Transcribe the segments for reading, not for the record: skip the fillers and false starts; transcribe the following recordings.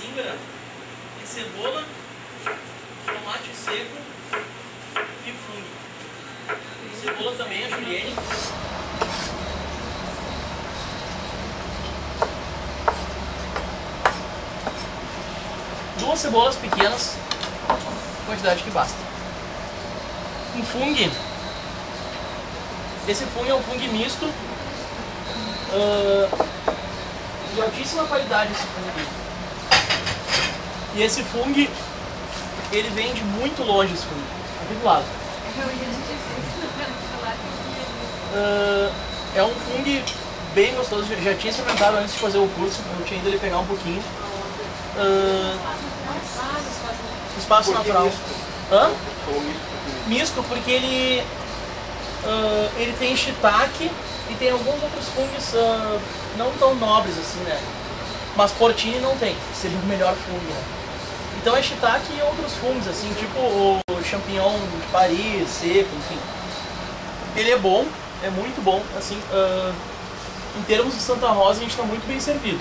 lazingra tem cebola, tomate seco e fungo. Cebola também, a julienne. Duas cebolas pequenas, quantidade que basta. Um fungo, esse fungo é um fungo misto, de altíssima qualidade esse fungo aqui. E esse fungo, ele vem de muito longe, esse fungo, aqui do lado. É um fungo bem gostoso, já tinha experimentado antes de fazer o curso, eu tinha ido ele pegar um pouquinho. Espaço natural. Hã? Misto, porque ele tem shiitake e tem alguns outros fungos não tão nobres assim, né? Mas porcini não tem, seria o melhor fungo, né? Então é shiitake e outros fungos, assim, tipo o champignon de Paris, seco, enfim. Ele é bom, é muito bom, assim, em termos de Santa Rosa a gente está muito bem servido.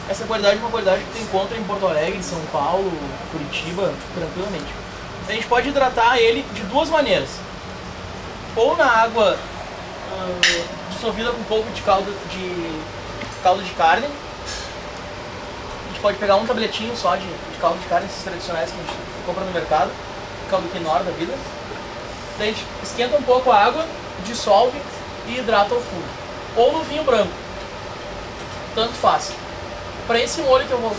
Essa qualidade é uma qualidade que tu encontra em Porto Alegre, São Paulo, Curitiba, tranquilamente. A gente pode hidratar ele de duas maneiras. Ou na água dissolvida com um pouco de caldo de carne. A gente pode pegar um tabletinho só de caldo de carne, esses tradicionais que a gente compra no mercado, caldo quinoa da vida. Daí a gente esquenta um pouco a água, dissolve e hidrata o fungo. Ou no vinho branco. Tanto faz. Para esse molho que eu vou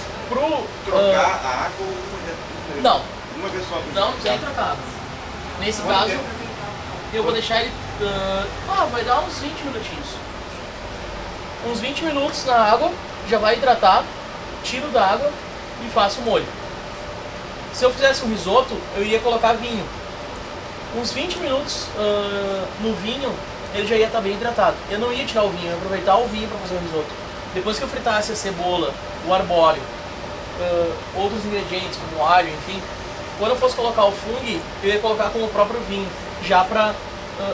trocar a água ou não. Uma vez só? Não, sem trocar água. Nesse caso, eu vou deixar ele... vai dar uns 20 minutinhos. Uns 20 minutos na água, já vai hidratar, tiro da água e faço o molho. Se eu fizesse um risoto, eu iria colocar vinho. Uns 20 minutos no vinho, ele já ia estar bem hidratado. Eu não ia tirar o vinho, eu ia aproveitar o vinho para fazer o risoto. Depois que eu fritasse a cebola, o arbóreo, outros ingredientes como alho, enfim, quando eu fosse colocar o fungo, eu ia colocar com o próprio vinho, já para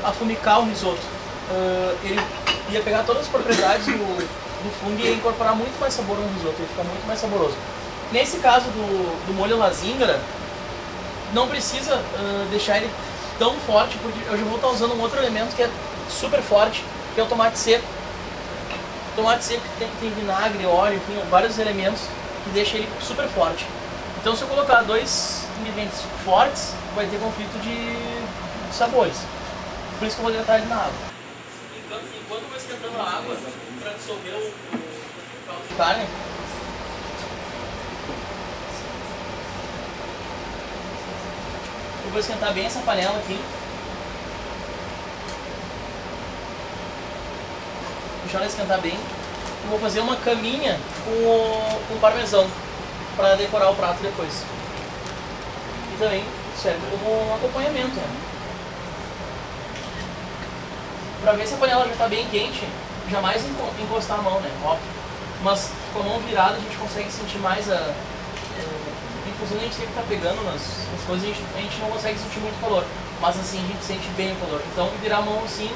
afumicar o risoto. Ele ia pegar todas as propriedades do fungo e ia incorporar muito mais sabor no risoto, ia ficar muito mais saboroso. Nesse caso do molho lazingra, não precisa deixar ele tão forte, porque eu já vou estar usando um outro elemento que é super forte, que é o tomate seco. Tomate seco tem vinagre, óleo, enfim, vários elementos que deixam ele super forte. Então se eu colocar dois ingredientes fortes, vai ter conflito de sabores. Por isso que eu vou hidratar ele na água. Enquanto eu vou esquentando a água para dissolver o caldo de carne, eu vou esquentar bem essa panela aqui. Deixar ela esquentar bem. Eu vou fazer uma caminha com parmesão para decorar o prato depois. E também serve como um acompanhamento, né? Para ver se a panela já está bem quente, jamais encostar a mão, né? Óbvio. Mas com a mão virada a gente consegue sentir mais a infusão. A gente sempre está pegando nas coisas, a gente não consegue sentir muito calor. Mas assim a gente sente bem o calor. Então virar a mão assim,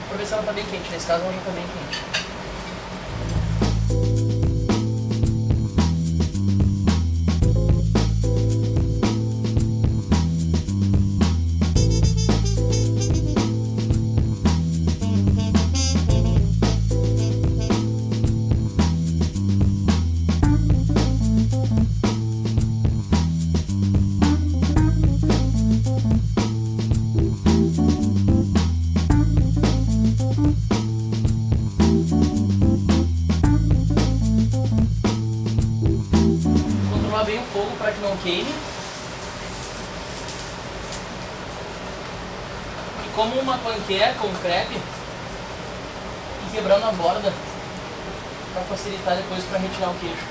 para ver se ela está bem quente. Nesse caso ela já está bem quente. Bem o fogo para que não queime. E como uma panqueca, um crepe, e quebrando a borda para facilitar depois para retirar o queijo.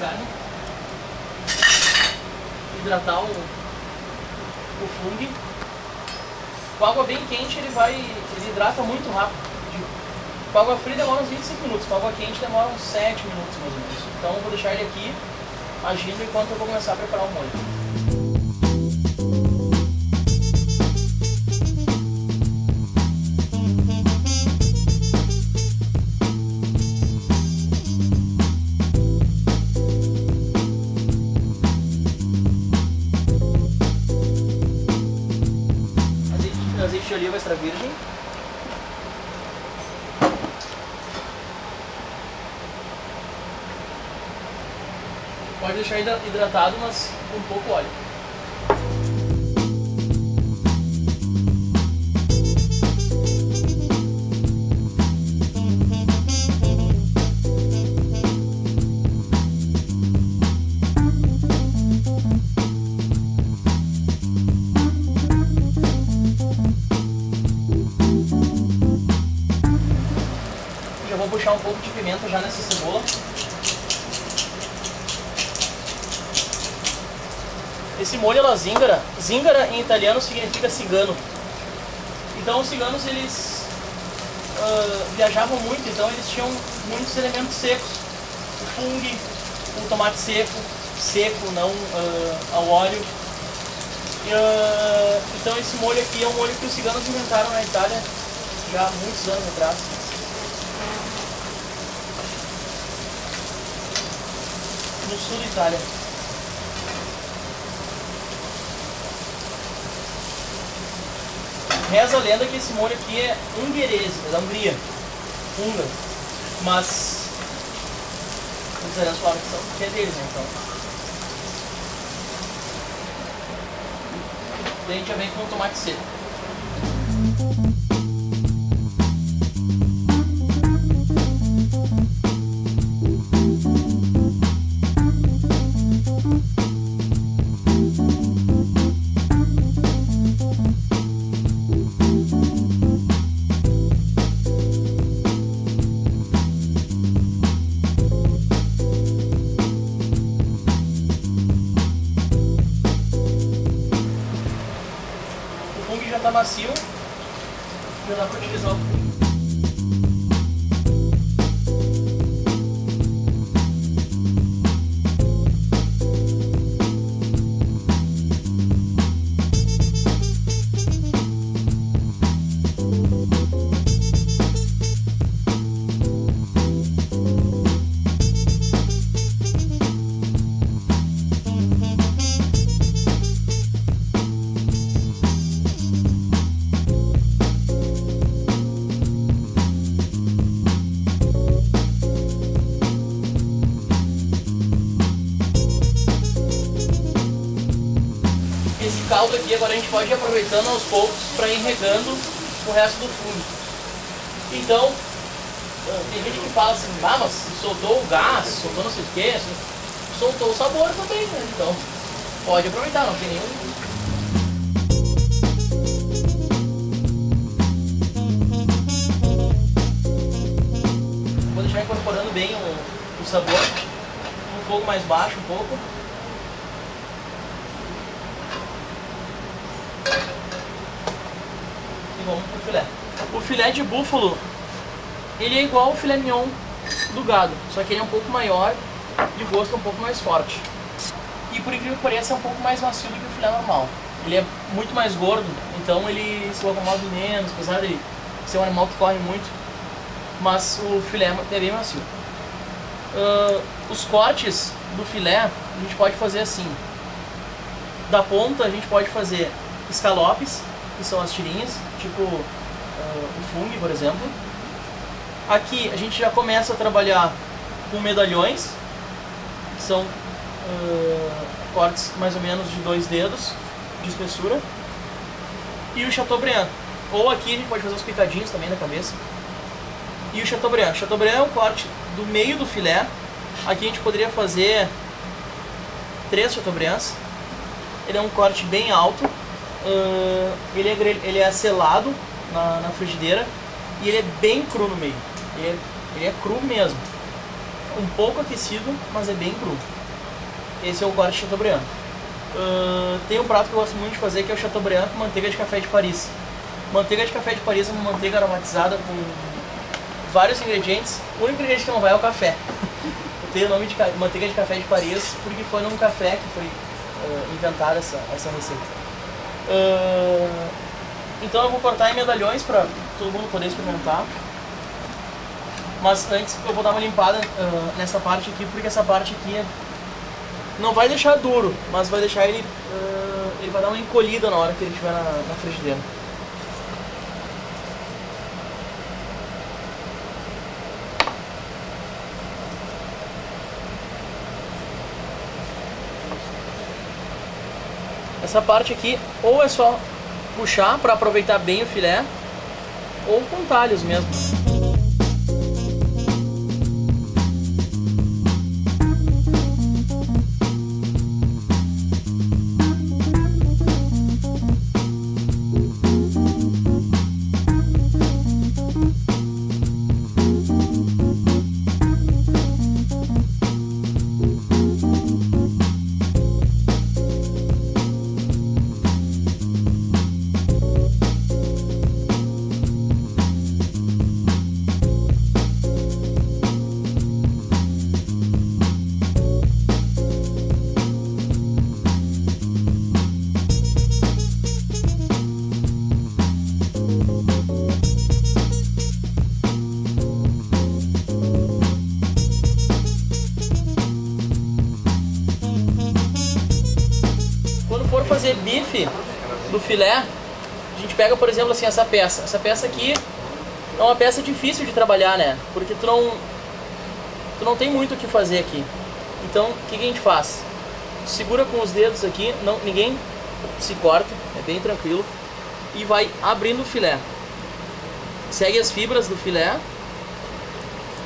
carne. Hidratar o fungo. Com água bem quente ele hidrata muito rápido. Com água fria demora uns 25 minutos, com água quente demora uns 7 minutos mais ou menos. Então eu vou deixar ele aqui agindo enquanto eu vou começar a preparar o molho. Azeite de oliva extra virgem. Pode deixar hidratado, mas com pouco óleo. Já vou puxar um pouco de pimenta já nessa cebola. Esse molho alla zingara, zingara em italiano significa cigano. Então os ciganos eles viajavam muito, então eles tinham muitos elementos secos. O fungo, o tomate seco, não ao óleo. Então esse molho aqui é um molho que os ciganos inventaram na Itália já há muitos anos atrás. No sul da Itália. Reza a lenda que esse molho aqui é ungherese, é da Hungria, húngaro, mas os italianos falam que é deles, né, então. Daí a gente já vem com o tomate seco. Já está macio, já dá para utilizar o fungo. Esse caldo aqui agora a gente pode ir aproveitando aos poucos para ir regando o resto do fungo. Então, tem gente que fala assim, ah, mas soltou o gás, soltou não sei o que, assim, soltou o sabor também, né? Então, pode aproveitar, não tem nenhum. Vou deixar incorporando bem o sabor, um fogo mais baixo um pouco. Vamos pro filé. O filé de búfalo, ele é igual ao filé mignon do gado, só que ele é um pouco maior, de gosto um pouco mais forte. E por incrível que pareça é um pouco mais macio do que o filé normal. Ele é muito mais gordo, então ele se locomove menos, apesar de ser um animal que corre muito, mas o filé é bem macio. Os cortes do filé a gente pode fazer assim. Da ponta a gente pode fazer escalopes, que são as tirinhas, tipo o fungo, por exemplo. Aqui a gente já começa a trabalhar com medalhões, que são cortes mais ou menos de 2 dedos de espessura. E o Chateaubriand. Ou aqui a gente pode fazer os picadinhos também na cabeça. E o Chateaubriand. Chateaubriand é um corte do meio do filé. Aqui a gente poderia fazer 3 Chateaubriands. Ele é um corte bem alto. Ele é selado na frigideira e ele é bem cru no meio. Ele é cru mesmo. Um pouco aquecido, mas é bem cru. Esse é o corte Chateaubriand. Tem um prato que eu gosto muito de fazer, que é o Chateaubriand com manteiga de café de Paris. Manteiga de café de Paris é uma manteiga aromatizada com vários ingredientes. O único ingrediente que não vai é o café. Eu tenho o nome de manteiga de café de Paris porque foi num café que foi inventada essa receita. Então eu vou cortar em medalhões para todo mundo poder experimentar. Mas antes eu vou dar uma limpada nessa parte aqui, porque essa parte aqui não vai deixar duro, mas vai deixar ele vai dar uma encolhida na hora que ele estiver na frigideira. Essa parte aqui ou é só puxar para aproveitar bem o filé, ou com talhos mesmo. Fazer bife do filé, a gente pega, por exemplo, assim, essa peça. Essa peça aqui é uma peça difícil de trabalhar, né? Porque tu não tem muito o que fazer aqui. Então, o que a gente faz? Segura com os dedos aqui, ninguém se corta, é bem tranquilo. E vai abrindo o filé. Segue as fibras do filé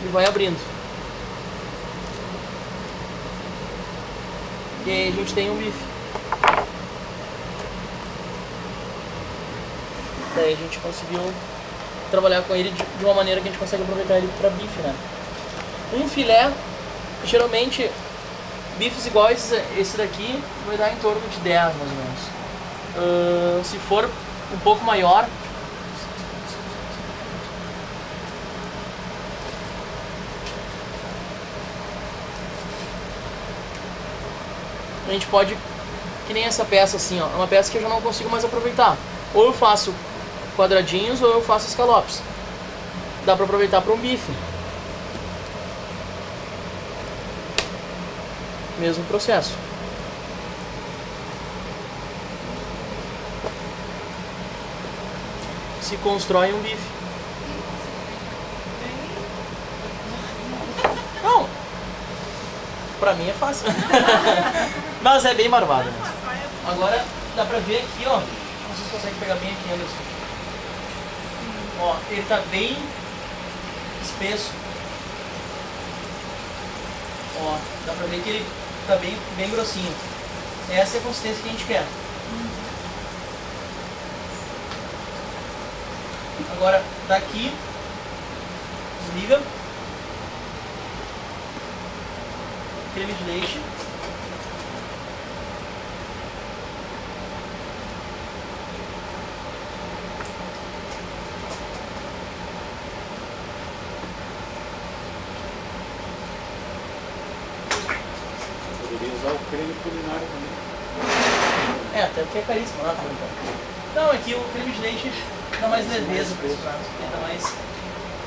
e vai abrindo. E aí a gente tem um bife. Daí a gente conseguiu trabalhar com ele de uma maneira que a gente consegue aproveitar ele para bife, né? Um filé, geralmente, bifes iguais esse daqui vai dar em torno de 10, mais ou menos. Se for um pouco maior, a gente pode, que nem essa peça assim, ó, é uma peça que eu já não consigo mais aproveitar. Ou eu faço quadradinhos ou eu faço escalopes. Dá para aproveitar para um bife. Mesmo processo. Se constrói um bife. Não. Pra mim é fácil. Mas é bem barbado mesmo. Agora dá pra ver aqui, ó. Não sei se consegue pegar bem aqui, Anderson. Ó, ele tá bem espesso. Ó, dá pra ver que ele tá bem grossinho. Essa é a consistência que a gente quer. Agora, daqui, desliga. Creme de leite. Usar o creme culinário também. Até porque é caríssimo, né? Não, aqui o creme de leite dá mais leveza para esse prato.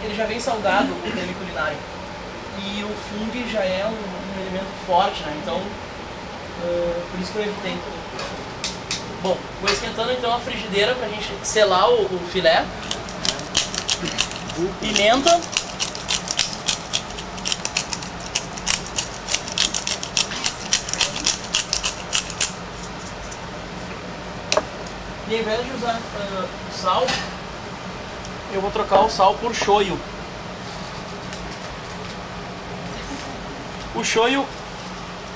Ele já vem salgado, o creme culinário. E o fungo já é um elemento forte, né? Então, por isso que eu evitei. Bom, vou esquentando então a frigideira pra gente selar o filé. Pimenta. E ao invés de usar sal, eu vou trocar o sal por shoyu. O shoyu,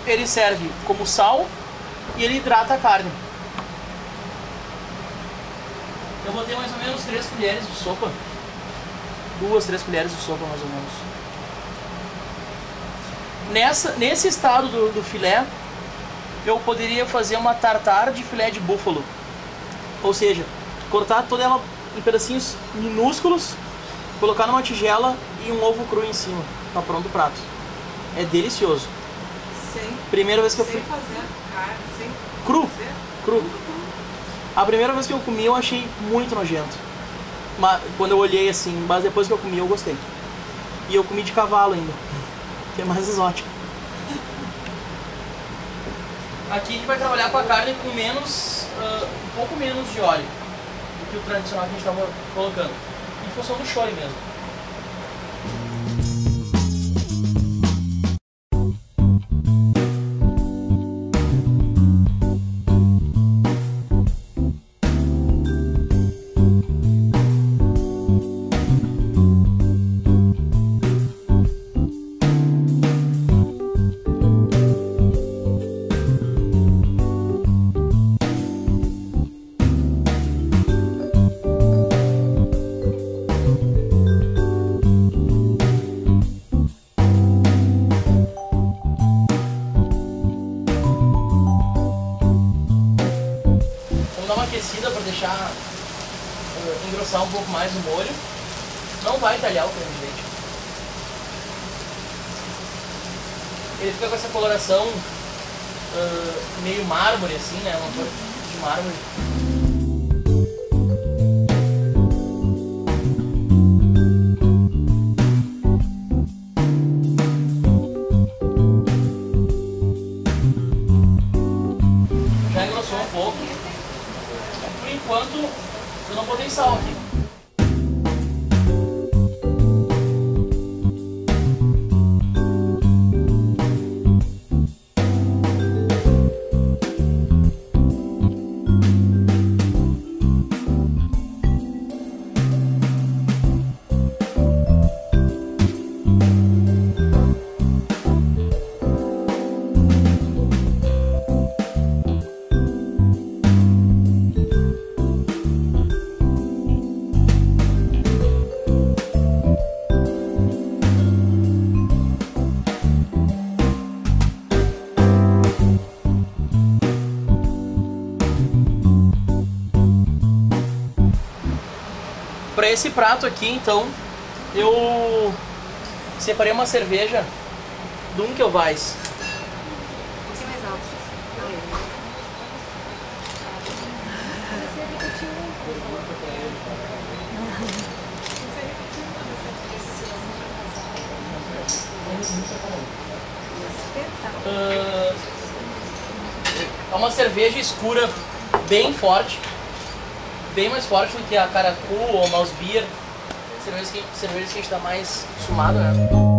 ele serve como sal e ele hidrata a carne. Eu botei mais ou menos 3 colheres de sopa. 2, 3 colheres de sopa mais ou menos. Nesse estado do filé, eu poderia fazer uma tartar de filé de búfalo. Ou seja, cortar toda ela em pedacinhos minúsculos, colocar numa tigela e um ovo cru em cima. Tá pronto o prato. É delicioso. Primeira vez que eu fui... Sem fazer a carne, sem... Cru. Cru. A primeira vez que eu comi eu achei muito nojento. Mas, quando eu olhei assim, mas depois que eu comi eu gostei. E eu comi de cavalo ainda, que é mais exótico. Aqui a gente vai trabalhar com a carne com menos, um pouco menos de óleo do que o tradicional que a gente estava colocando. Em função do shoyu mesmo. Para deixar engrossar um pouco mais o molho. Não vai talhar o creme de leite. Ele fica com essa coloração meio mármore assim, né? Uma cor de mármore. Já engrossou um pouco. Por enquanto, eu não botei sal aqui. Para esse prato aqui, então, eu separei uma cerveja Dunkelweiss. Mais alto. É uma cerveja escura bem forte, bem mais forte do que a Caracu ou a Mouse Beer, cervejas que a gente está mais acostumado, né?